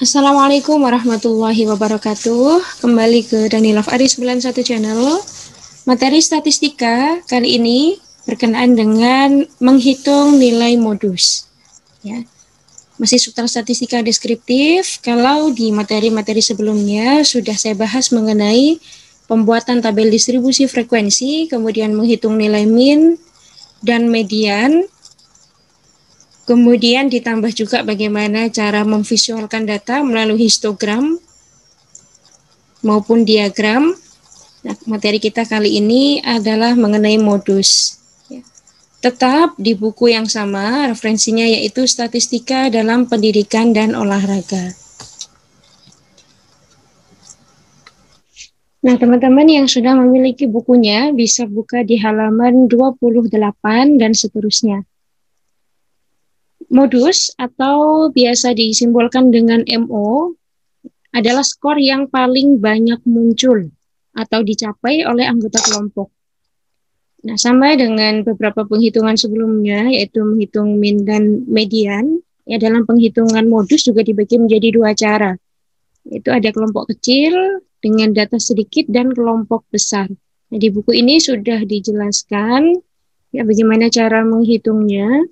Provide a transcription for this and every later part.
Assalamualaikum warahmatullahi wabarakatuh. Kembali ke Danilov Ari 91 Channel. Materi statistika kali ini berkenaan dengan menghitung nilai modus. Ya. Masih seputar statistika deskriptif. Kalau di materi-materi sebelumnya sudah saya bahas mengenai pembuatan tabel distribusi frekuensi, kemudian menghitung nilai min dan median. Kemudian ditambah juga bagaimana cara memvisualkan data melalui histogram maupun diagram. Nah, materi kita kali ini adalah mengenai modus. Tetap di buku yang sama, referensinya yaitu Statistika dalam Pendidikan dan Olahraga. Nah, teman-teman yang sudah memiliki bukunya bisa buka di halaman 28 dan seterusnya. Modus atau biasa disimbolkan dengan MO adalah skor yang paling banyak muncul atau dicapai oleh anggota kelompok. Nah, sama dengan beberapa penghitungan sebelumnya, yaitu menghitung min dan median, ya dalam penghitungan modus juga dibagi menjadi dua cara. Yaitu ada kelompok kecil dengan data sedikit dan kelompok besar. Nah, di buku ini sudah dijelaskan ya bagaimana cara menghitungnya.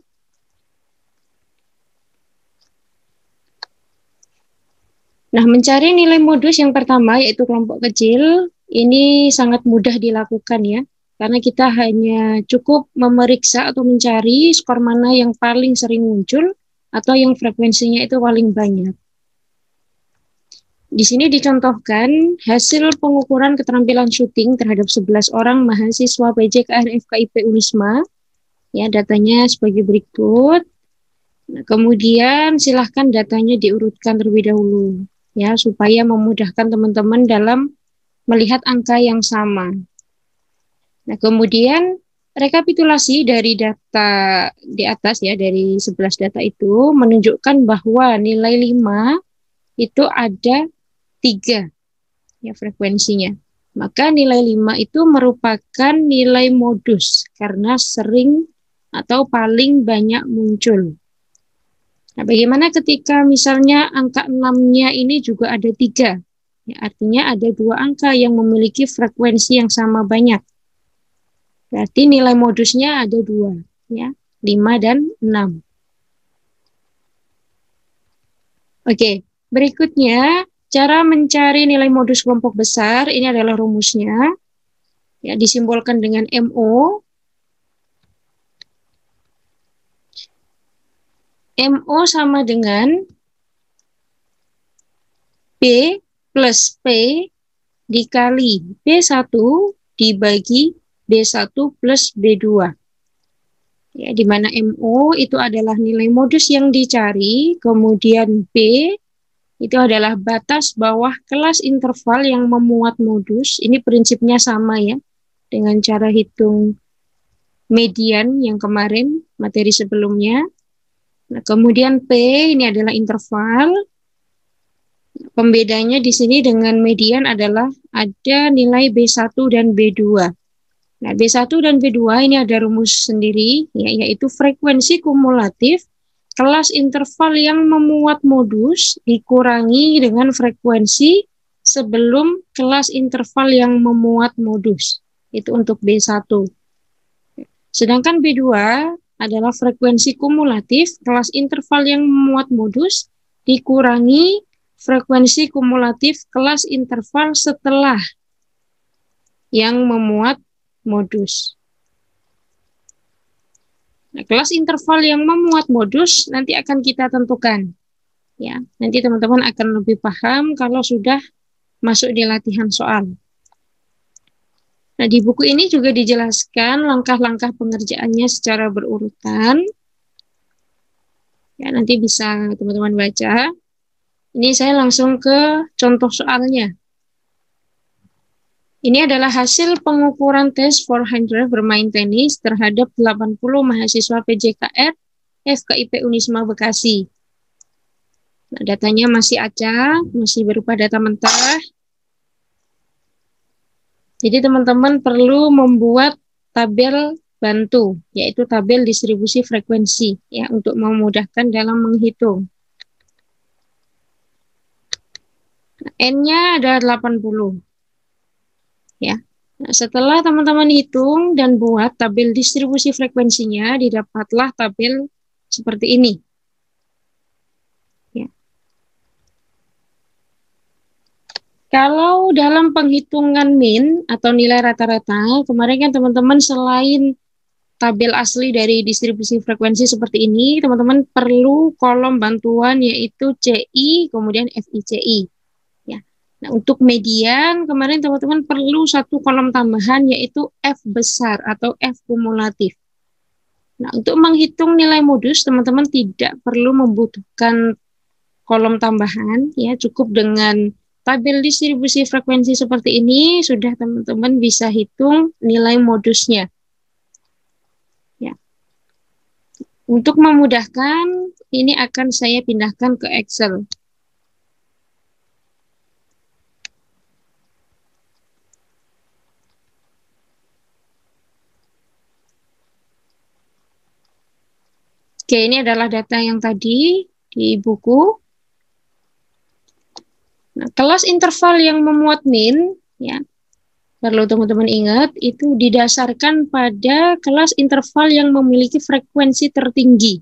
Nah, mencari nilai modus yang pertama, yaitu kelompok kecil, ini sangat mudah dilakukan ya, karena kita hanya cukup memeriksa atau mencari skor mana yang paling sering muncul, atau yang frekuensinya itu paling banyak. Di sini dicontohkan hasil pengukuran keterampilan syuting terhadap 11 orang mahasiswa PJKR FKIP Unisma, ya datanya sebagai berikut. Nah, kemudian silahkan datanya diurutkan terlebih dahulu, ya supaya memudahkan teman-teman dalam melihat angka yang sama. Nah, kemudian rekapitulasi dari data di atas ya, dari 11 data itu menunjukkan bahwa nilai 5 itu ada 3 ya frekuensinya. Maka nilai 5 itu merupakan nilai modus karena sering atau paling banyak muncul. Nah, bagaimana ketika misalnya angka 6-nya ini juga ada 3? Ya, artinya ada 2 angka yang memiliki frekuensi yang sama banyak. Berarti nilai modusnya ada 2, ya, 5 dan 6. Oke, berikutnya cara mencari nilai modus kelompok besar, ini adalah rumusnya. Ya, disimbolkan dengan MO. MO sama dengan B plus P dikali B1 dibagi B1 plus B2. Ya, di mana MO itu adalah nilai modus yang dicari, kemudian B itu adalah batas bawah kelas interval yang memuat modus. Ini prinsipnya sama ya, dengan cara hitung median yang kemarin, materi sebelumnya. Nah, kemudian P ini adalah interval. Pembedanya di sini dengan median adalah ada nilai B1 dan B2. Nah, B1 dan B2 ini ada rumus sendiri, ya, yaitu frekuensi kumulatif kelas interval yang memuat modus dikurangi dengan frekuensi sebelum kelas interval yang memuat modus. Itu untuk B1. Sedangkan B2 adalah frekuensi kumulatif kelas interval yang memuat modus dikurangi frekuensi kumulatif kelas interval setelah yang memuat modus. Nah, kelas interval yang memuat modus nanti akan kita tentukan. Ya, nanti teman-teman akan lebih paham kalau sudah masuk di latihan soal. Nah, di buku ini juga dijelaskan langkah-langkah pengerjaannya secara berurutan. Ya, nanti bisa teman-teman baca. Ini saya langsung ke contoh soalnya. Ini adalah hasil pengukuran tes for handler bermain tenis terhadap 80 mahasiswa PJKR FKIP Unisma Bekasi. Nah, datanya masih acak, masih berupa data mentah. Jadi teman-teman perlu membuat tabel bantu, yaitu tabel distribusi frekuensi, ya, untuk memudahkan dalam menghitung. N-nya ada 80. Ya. Nah, setelah teman-teman hitung dan buat tabel distribusi frekuensinya, didapatlah tabel seperti ini. Ya. Kalau dalam penghitungan min atau nilai rata-rata, kemarin kan teman-teman selain tabel asli dari distribusi frekuensi seperti ini, teman-teman perlu kolom bantuan yaitu CI, kemudian FICI. Ya. Nah, untuk median, kemarin teman-teman perlu satu kolom tambahan yaitu F besar atau F kumulatif. Nah, untuk menghitung nilai modus, teman-teman tidak perlu membutuhkan kolom tambahan, ya cukup dengan tabel distribusi frekuensi seperti ini, sudah teman-teman bisa hitung nilai modusnya. Ya. Untuk memudahkan, ini akan saya pindahkan ke Excel. Oke, ini adalah data yang tadi di buku. Nah, kelas interval yang memuat min, ya, perlu teman-teman ingat, itu didasarkan pada kelas interval yang memiliki frekuensi tertinggi.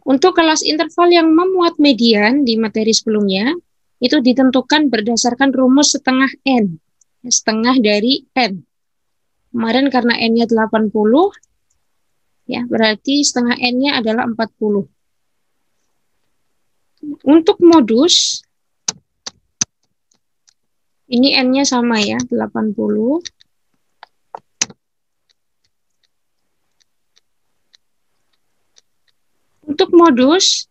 Untuk kelas interval yang memuat median di materi sebelumnya, itu ditentukan berdasarkan rumus setengah N. Setengah dari N. Kemarin karena N-nya 80, ya berarti setengah N-nya adalah 40. Untuk modus, ini N-nya sama ya, 80. Untuk modus,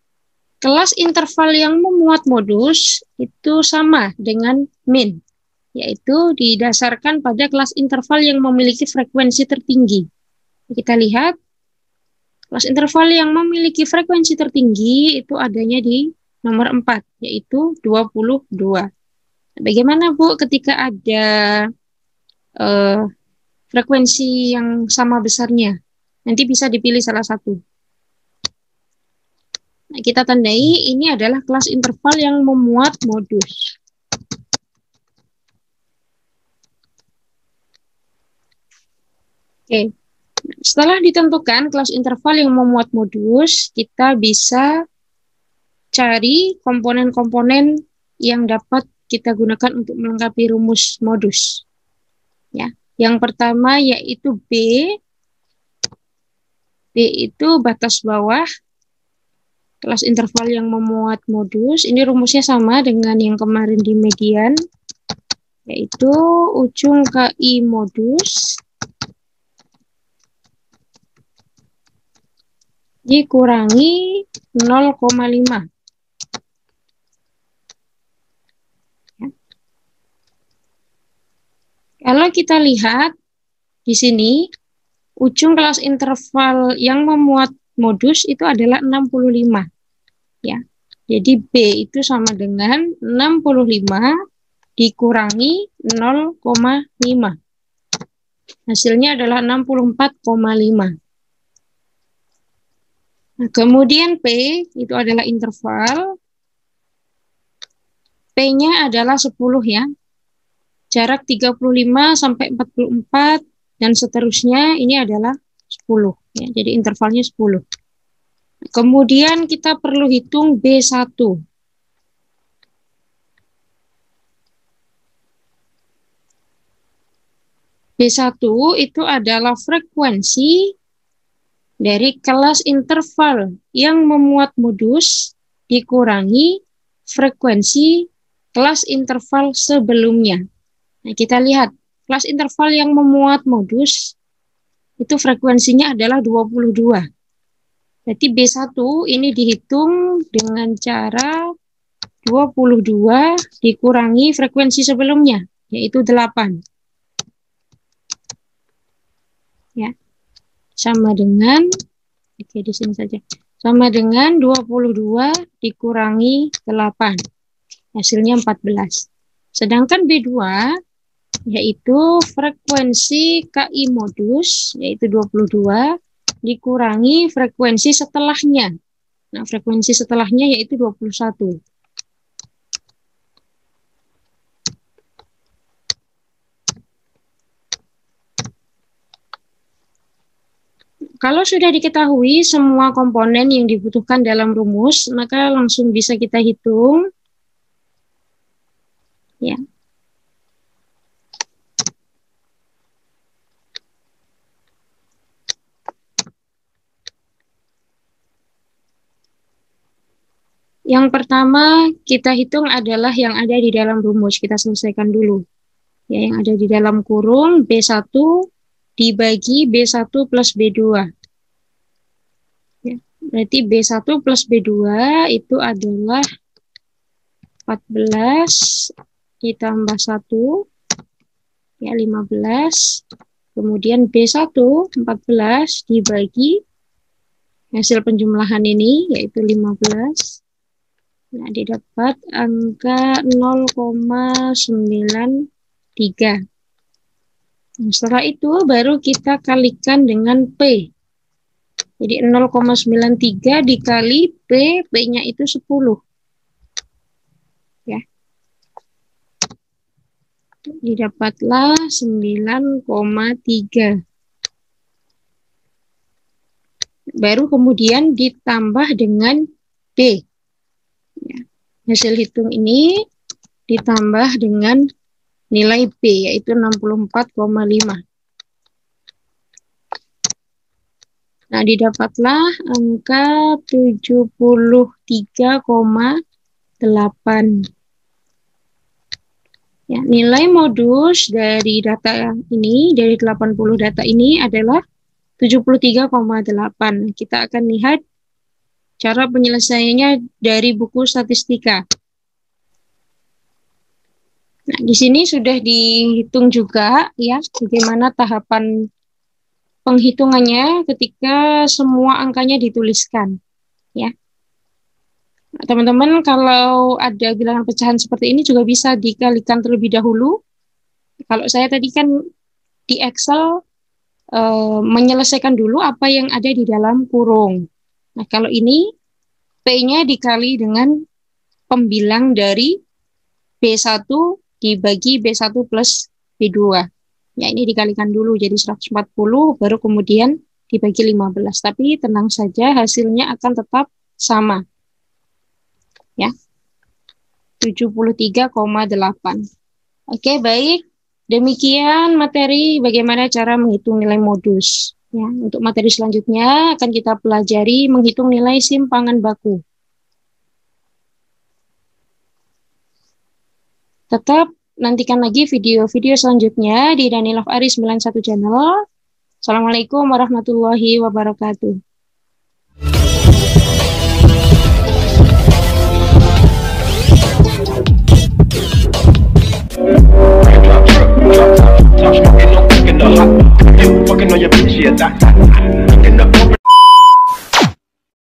kelas interval yang memuat modus itu sama dengan min, yaitu didasarkan pada kelas interval yang memiliki frekuensi tertinggi. Kita lihat, kelas interval yang memiliki frekuensi tertinggi itu adanya di nomor 4, yaitu 22. Bagaimana, Bu, ketika ada frekuensi yang sama besarnya? Nanti bisa dipilih salah satu. Nah, kita tandai ini adalah kelas interval yang memuat modus. Oke. Setelah ditentukan kelas interval yang memuat modus, kita bisa cari komponen-komponen yang dapat kita gunakan untuk melengkapi rumus modus. Ya, yang pertama yaitu B. B itu batas bawah kelas interval yang memuat modus. Ini rumusnya sama dengan yang kemarin di median, yaitu ujung KI modus dikurangi 0,5. Ya. Kalau kita lihat di sini, ujung kelas interval yang memuat modus itu adalah 65. Ya. Jadi B itu sama dengan 65 dikurangi 0,5. Hasilnya adalah 64,5. Nah, kemudian P itu adalah interval. P-nya adalah 10 ya. Jarak 35 sampai 44 dan seterusnya ini adalah 10 ya. Jadi intervalnya 10. Kemudian kita perlu hitung B1. B1 itu adalah frekuensi dari kelas interval yang memuat modus dikurangi frekuensi kelas interval sebelumnya. Nah, kita lihat, kelas interval yang memuat modus itu frekuensinya adalah 22. Jadi B1 ini dihitung dengan cara 22 dikurangi frekuensi sebelumnya, yaitu 8. Ya. Sama dengan, oke di sini saja, sama dengan 22 dikurangi 8, hasilnya 14. Sedangkan B2 yaitu frekuensi KI modus, yaitu 22 dikurangi frekuensi setelahnya. Nah, frekuensi setelahnya yaitu 21. kalau sudah diketahui semua komponen yang dibutuhkan dalam rumus, maka langsung bisa kita hitung. Ya. Yang pertama kita hitung adalah yang ada di dalam rumus. Kita selesaikan dulu. Ya, yang ada di dalam kurung B1 dibagi B1 plus B2. Ya, berarti B1 plus B2 itu adalah 14 ditambah 1, ya 15. Kemudian B1 14 dibagi hasil penjumlahan ini yaitu 15. Nah, didapat angka 0,93. Nah, setelah itu baru kita kalikan dengan P. Jadi 0,93 dikali P, P-nya itu 10. Ya. Didapatlah 9,3. Baru kemudian ditambah dengan B. Ya. Hasil hitung ini ditambah dengan nilai B, yaitu 64,5. Nah, didapatlah angka 73,8. Ya, nilai modus dari data ini, dari 80 data ini adalah 73,8. Kita akan lihat cara penyelesaiannya dari buku statistika. Nah, di sini sudah dihitung juga ya bagaimana tahapan penghitungannya ketika semua angkanya dituliskan. Ya. Nah, teman-teman, kalau ada bilangan pecahan seperti ini juga bisa dikalikan terlebih dahulu. Kalau saya tadi kan di Excel menyelesaikan dulu apa yang ada di dalam kurung. Nah, kalau ini P-nya dikali dengan pembilang dari B1 dibagi B1 plus B2. Ya, ini dikalikan dulu jadi 140, baru kemudian dibagi 15. Tapi tenang saja, hasilnya akan tetap sama. Ya, 73,8. Oke, baik. Demikian materi bagaimana cara menghitung nilai modus. Ya, untuk materi selanjutnya akan kita pelajari menghitung nilai simpangan baku. Tetap nantikan lagi video-video selanjutnya di Danilov Ari 91 Channel. Assalamualaikum warahmatullahi wabarakatuh. Drop top, smoking, no cooking, the hot. You fucking on your bitch, yeah, that.